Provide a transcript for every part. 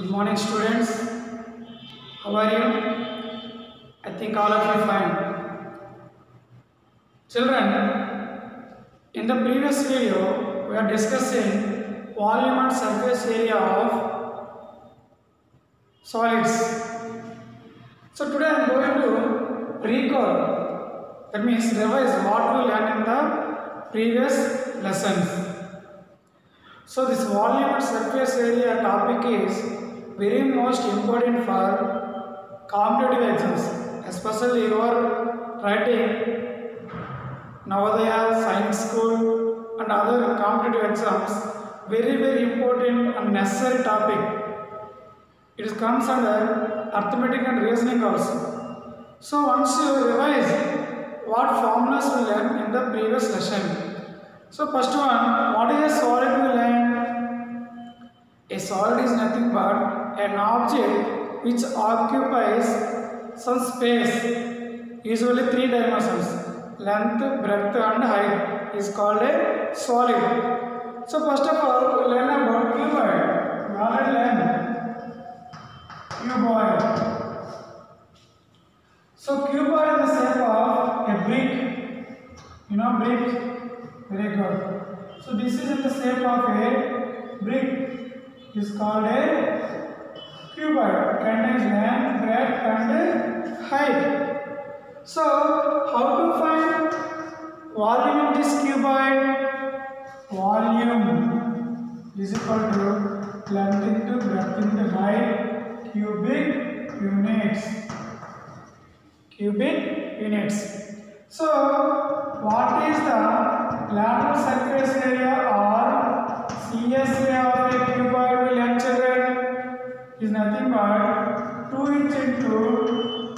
Good morning, students. How are you? I think all of you fine. Children, in the previous video, we are discussing volume and surface area of solids. So today I am going to recall, that means revise what we learned in the previous lessons. So this volume and surface area topic is very most important for competitive exams, especially you are writing Navodaya, Science School and other competitive exams. Very important and necessary topic. It comes under arithmetic and reasoning also. So once you revise what formulas we learned in the previous lesson. So first one, what is a solid we learned? A solid is nothing but an object which occupies some space, usually 3 dimensions, length, breadth and height is called a solid. So first of all, we learn about cuboid. We already learned cuboid. So cuboid is the shape of a brick. You know brick? Very good. So this is in the shape of a brick. It is called a cuboid. Contains length, breadth and height. So how to find volume of this cuboid? Volume is equal to length into breadth into height, cubic units. Cubic units. So what is the lateral surface area or CSA of a cuboid we learn, children, is nothing but 2 inch into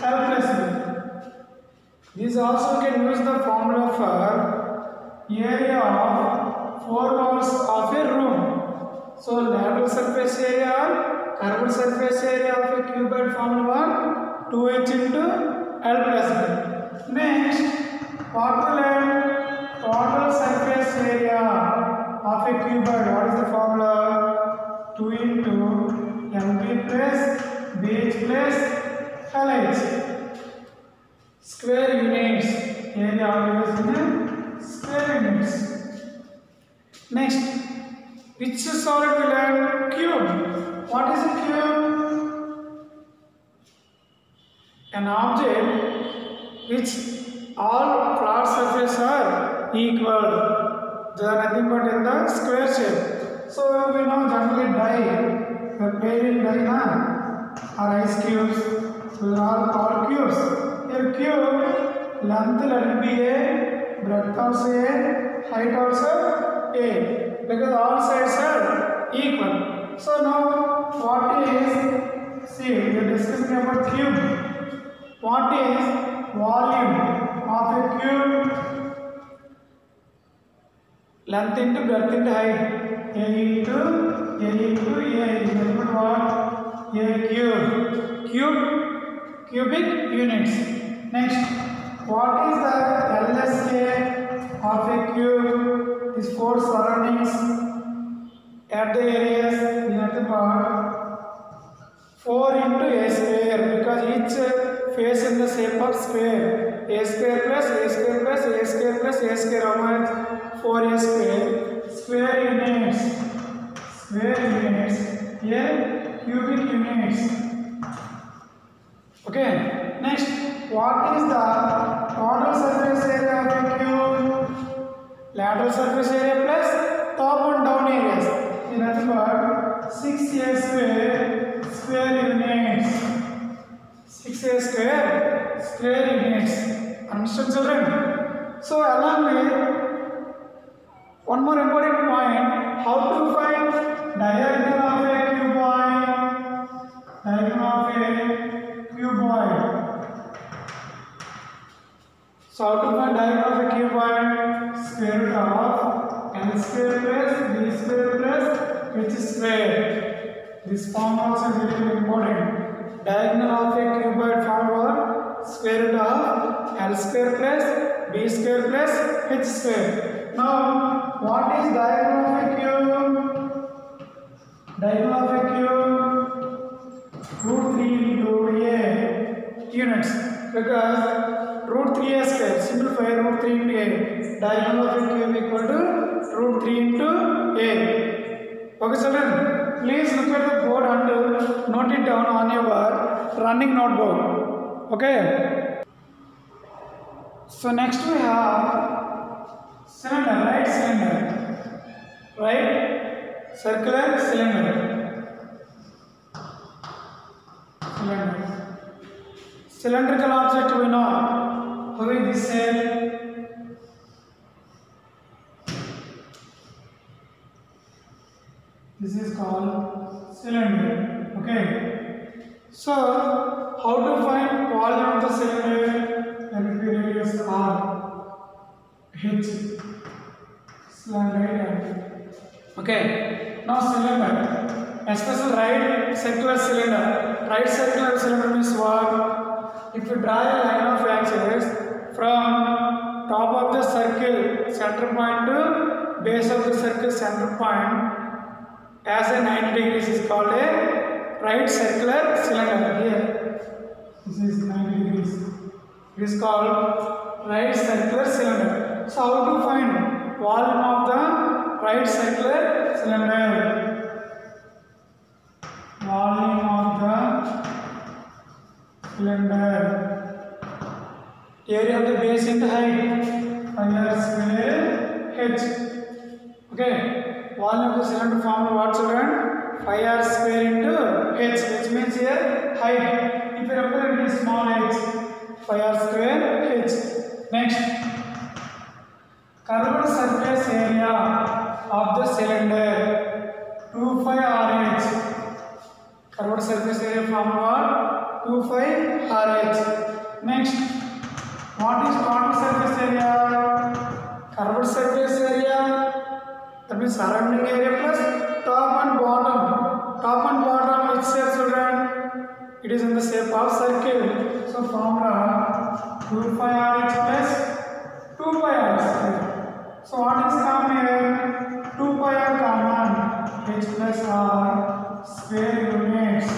L plus B. This also can use the formula for area of 4 walls of a room. So lateral surface area or curved surface area of a cuboid formula 2 inch into L plus B. Next, what we learn? Total surface area of a cuboid. What is the formula? 2 into LB plus BH plus LH. Square units. Area always in square units. Next, which solid we learn? Cube. What is a cube? An object which all flat surfaces are equal. They are nothing but in the square shape. So we know generally die, the playing die or ice cubes, so they are all called cubes. Here cube, length let it be A, breadth also A, height also A, because all sides are equal. So now what is, see we are discussing about cube. What is volume of a cube? Length into breadth into height. A into A is nothing but what? A cube. Cubic units. Next, what is the LSA of a cube? These 4 surroundings at the areas is nothing but 4 into A square, because each face in the shape of square. A square plus A square plus A square plus A square, how much? 4A square. Square units. Here cubic units. Okay. Next, what is the total surface area of a cube? Lateral surface area plus top and down areas is nothing but 6A square units. 6A square units. Understood, children? So along with one more important point, how to find diagonal of a cuboid. Diagonal of a cuboid. So how to find diagonal of a cuboid? Square root of L square plus B square plus H square. This form also is very important. Diagonal of a cuboid formula, square root of L square plus B square plus H square. Now, what is diagonal of a cube? Diagonal of a cube because root 3a square, simplify root 3 into a, diagonal of a cube equal to root 3 into a. Okay children, please look at the board and note it down on your running notebook. Okay. So next we have cylinder, right? Cylinder, right? Circular cylinder. Cylindrical object we know. How is this shape? This is called cylinder. Okay. So how to find volume of the cylinder? Let it be radius R, H, cylinder. Okay. Now cylinder, especially right circular cylinder. Right circular cylinder means what? If you draw a line of axis from top of the circle center point to base of the circle center point as a 90 degrees is called a right circular cylinder. Here, this is 90 degrees. It is called right circular cylinder. So how to find volume of the right circular cylinder? Volume of the cylinder. Area of the base into height. R square H. Okay. Volume of the cylinder formula what children? 5r square into H, which means here height. If you represent it is small h, 5r square H. Next, curved surface area of the cylinder 25RH. Curved surface area formula 25RH. Next, what is curved surface area? Curved surface area, that means surrounding area plus top and bottom. Top and bottom which shape children? It is in the shape of circle. So formula 2πRH plus 2πR. So what is common here? 2πR common. H plus R square units.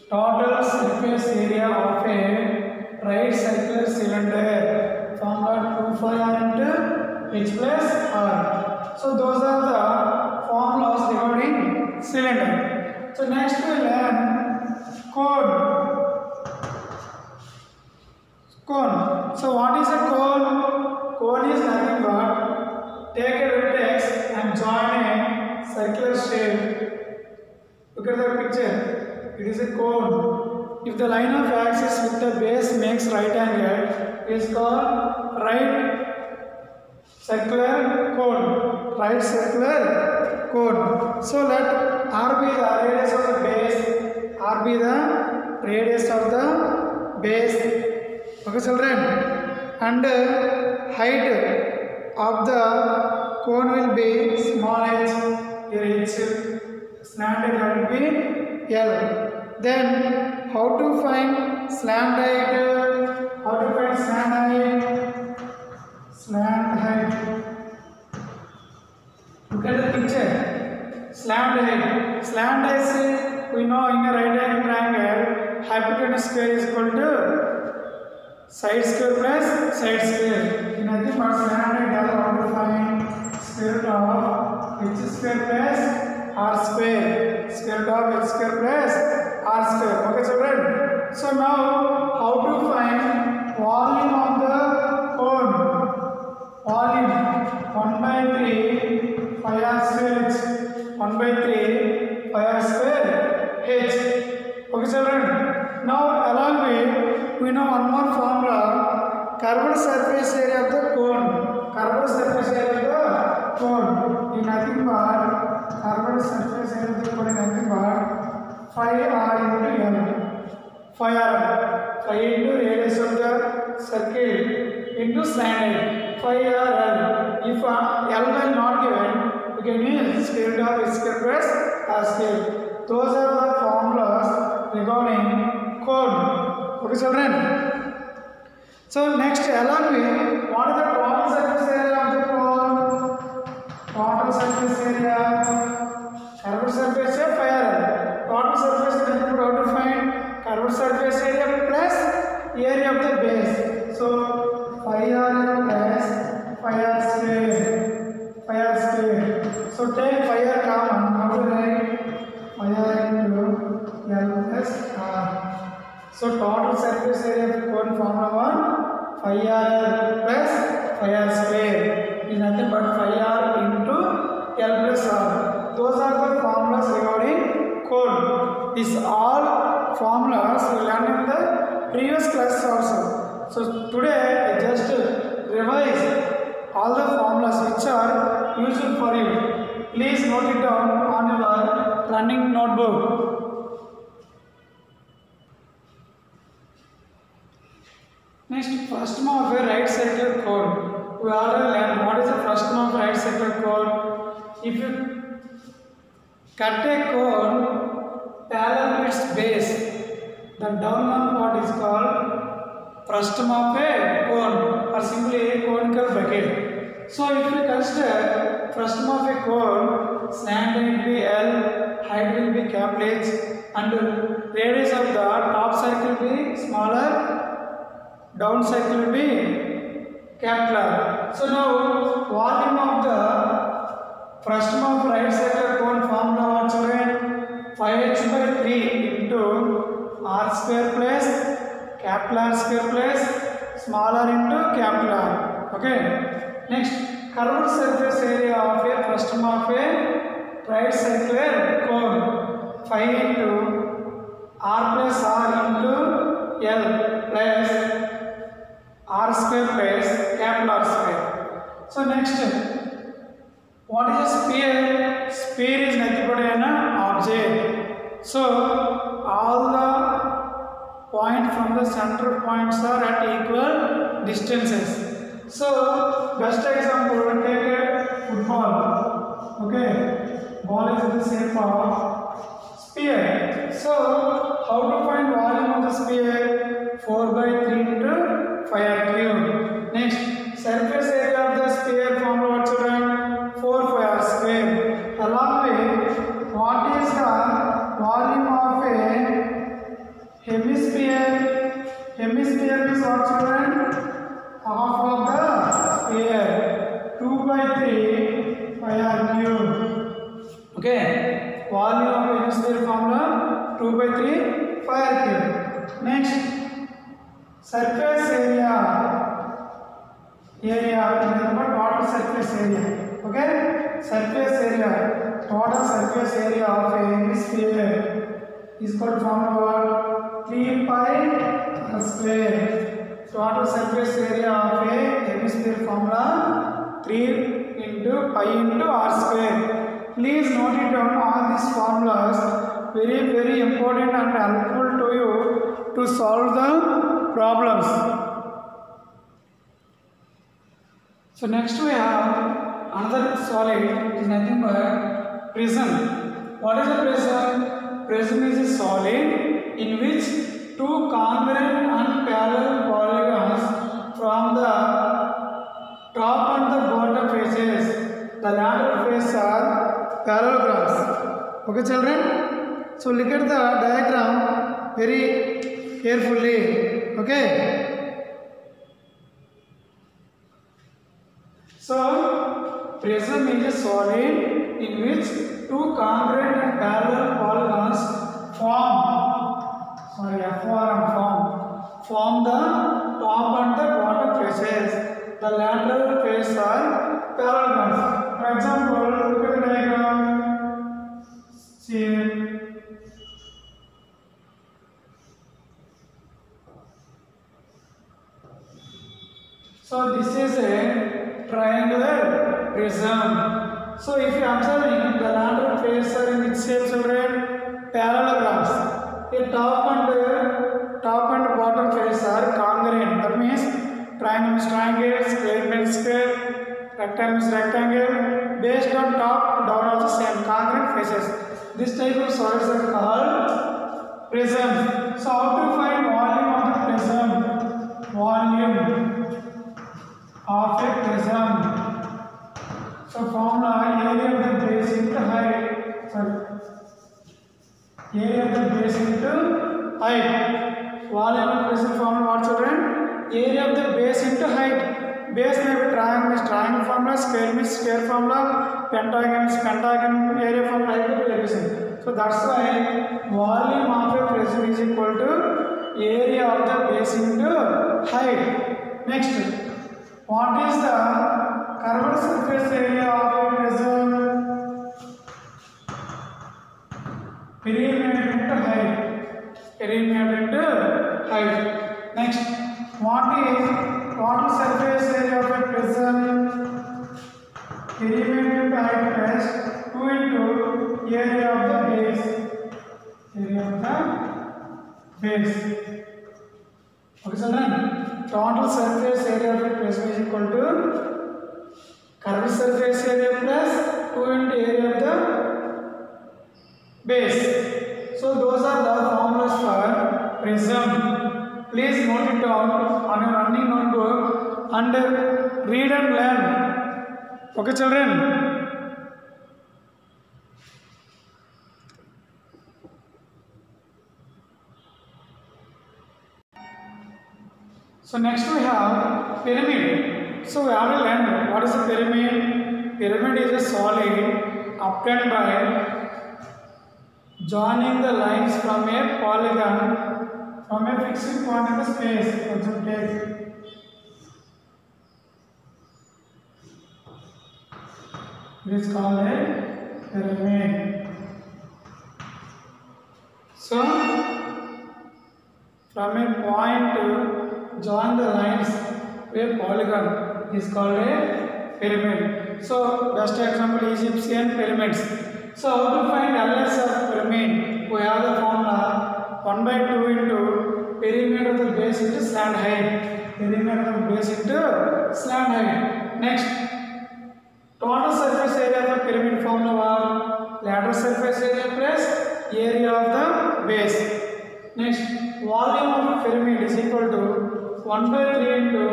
Total surface area of a right circular cylinder. Formula 2πR into H plus R. So those are the formulas regarding cylinder. So next we learn cone. Cone. So what is a cone? Cone is nothing but take a vertex and join a circular shape. Look at the picture. It is a cone. If the line of axis with the base makes right angle, it is called right circular cone. Right circular cone. So let R be the radius of the base, R be the radius of the base. Okay children, and height of the cone will be small h, here h, slant height will be L. Then how to find slant height? How to find slant height? Slant height. Look at the picture. Slant height. Slant height we know in a right angle triangle, hypotenuse square is equal to side square plus side square. In nothing but slant height, how to find square root of h square plus r square. Square root of h square plus r square. Okay children. So now how to find volume of the cone? Volume 1 by 3 pi r square h. 1 by 3 pi r square h. Okay children. Now along with we know one more formula, curved surface area of the cone. Curved surface area of the cone is nothing but curved surface area of the cone is nothing but 5r into L. 5r. 5 into radius of the circle into slant height. 5r L. If L will not given, we can use square root of h square plus r square. Those are the formulas regarding cone. Okay children. So next along with what is the total surface area of the cone? Total surface area. Curved surface area 5R. Total surface area how to find? Curved surface area plus area of the base. So phi r plus phi r square. Phi r square. So take phi r common. How to write? Phi r into L plus r. So total surface area of cone formula one phi r plus phi r square is nothing but phi r into L plus r. Those are the formulas regarding cone. These all formulas we learned in the previous class also. So today I just revise all the formulas which are useful for you. Please note it down on your running notebook. Next, first law of a right circular cone. We already learned what is the first law of right circular cone. If you cut a cone parallel to its base, the down one part is called frustum of a cone or simply a conical bucket. So if you consider frustum of a cone, slant will be L, height will be capital H, and radius of the top circle will be smaller, down circle will be capital R. So now volume of the frustum of right circular cone formula what children? 5h by 3 into r square plus capital R square plus smaller into capital R. Okay. Next, curved surface area of a frustum of a right circular cone 5 into r plus r into L plus r square plus capital R square. So next, what is a sphere? Sphere is nothing but an object. So all the points from the center points are at equal distances. So best example, take a football. Okay, ball is in the shape of sphere. So how to find volume of the sphere? 4 by 3 into phi r cube. Next, surface area of the sphere formula what children? 4 phi r square. Along with what is the volume of a hemisphere? Hemisphere is what children? Half of the sphere. 2 by 3 phi r cube. Okay. Volume of hemisphere formula 2 by 3 phi r cube. Next, surface area number total surface area. Okay, surface area, total surface area of a hemisphere is called formula 3 pi r square. Total surface area of a hemisphere formula 3 into pi into r square. Please note it down, all these formulas very important and helpful to you to solve the problems. So next we have another solid, it is nothing but prism. What is a prism? Prism is a solid in which two congruent and parallel polygons from the top and the bottom faces. The lateral faces are parallelograms. Okay children? So look at the diagram very carefully. Okay? So, prism is a solid in which two congruent and parallel polygons form the top and the bottom faces. The lateral faces are parallelograms. For example, look at the diagram. See. So this is a triangular prism. So if you are observing, the lateral faces are in which shape children? Parallelograms. The top and bottom faces are congruent. That means triangle is triangle, square means square, rectangle is rectangle. Based on top, down also same congruent faces. This type of solids are called prism. So how to find volume of the prism? Volume of a prism. So formula area of the base into height. Area of the base into height. volume of pressure formula what children? Area of the base into height. Base may be triangle means triangle formula, square means square formula, pentagon means pentagon, area formula, height will be everything. So that's why volume of a prism is equal to area of the base into height. Next, what is the curved surface area of a prism? Perimeter into height. Perimeter into height. Next, what is total surface area of a prism? Perimeter into height plus 2 into area of the base. Area of the base. Okay, children. Total surface area of a prism is equal to curved surface area plus 2 into area of the base. So those are the formulas for prism. Please note it down on your running notebook and read and learn. Okay, children. So next we have pyramid. So we already learned what is a pyramid. Pyramid is a solid obtained by joining the lines from a polygon from a fixed point in the space. For example, it is called a pyramid. So from a point to join the lines to a polygon is called a pyramid. So best example is Egyptian pyramids. So how to find LS of pyramid? We have the formula 1 by 2 into perimeter of the base into slant height. Perimeter of the base into slant height. Next, total surface area of the pyramid formula lateral surface area plus area of the base. Next, volume of a pyramid is equal to 1 by 3 into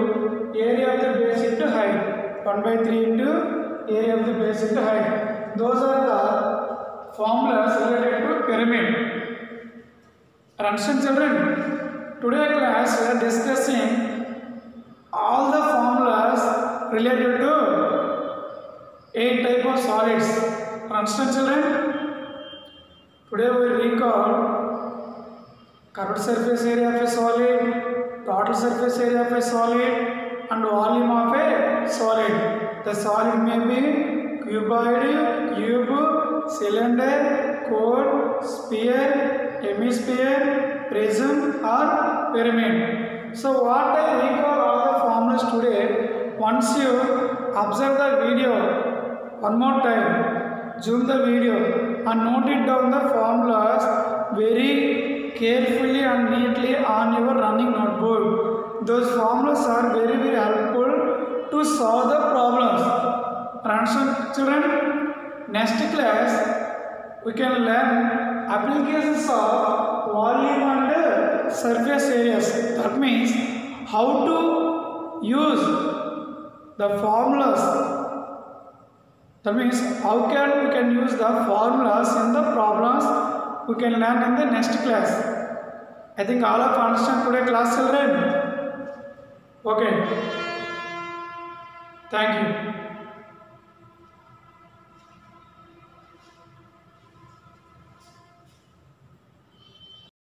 area of the base into height. 1 by 3 into area of the base into height. Those are the formulas related to pyramid. Understand, children? Today class we are discussing all the formulas related to 8 type of solids. Understand, children? Today we will recall curved surface area of a solid, total surface area of a solid, and volume of a solid. The solid may be cuboid, cube, cylinder, cone, sphere, hemisphere, prism, or pyramid. So what I recall all the formulas today, once you observe the video one more time, zoom the video and note it down the formulas very carefully and neatly on your running notebook. Those formulas are very helpful to solve the problems. Understand, children? Next class we can learn applications of volume and surface areas. That means how to use the formulas. That means how we can use the formulas in the problems we can learn in the next class. I think all of you understand today class, children. Okay. Thank you.